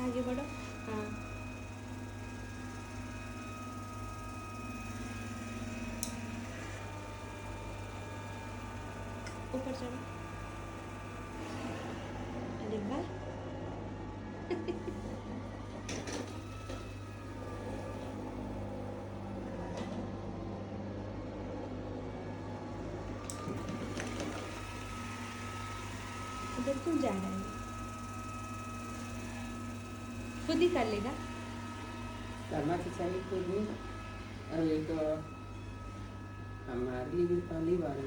आगे बढ़ो। हाँ, ऊपर चढ़ो। अरे वाह। उधर क्यों जा रहा है? खुद ही कर लेगा। करना तो चाहिए खुद ही। अब ये तो हमारी भी पहली बार है।